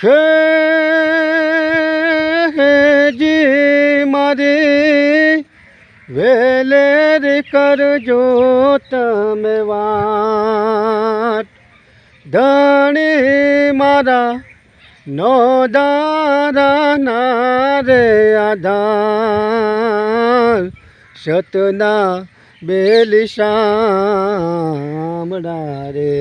હે જી મારી વેલેર કરજો તમે વાત, ધણી મારા નો દારાના રે આધાર, સતના બેલી શામળા રે,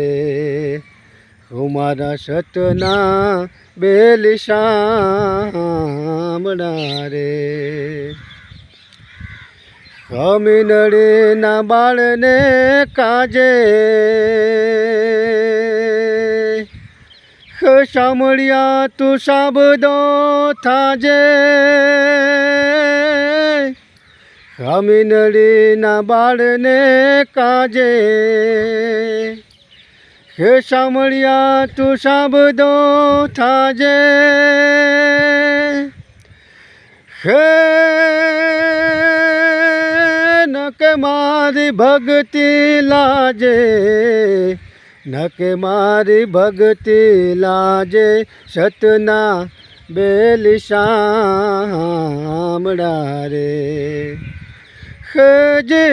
હું મારા સતના બેલી શામળા રે. ખમીનડીના બાળને કાજે સાંભળ્યા તું સાબદો થાજે, ખમીનડીના બાળને કાજે હે સાંભળ્યા તું સાબદો થાજે. હે નકે મારી ભક્તિ લાજે, નકે મારી ભક્તિ લાજે, સતના બેલી શામળા રે. જે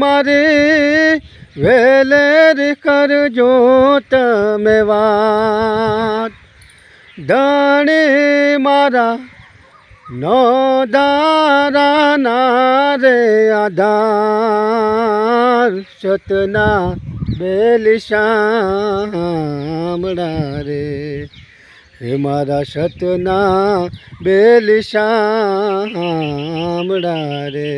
મારી વેલેર કરજો તમે વાત, ધણી મારા નો દારાના રે આધાર, સતના બેલી શામળા રે, હે મારા સતના બેલી શામળા રે.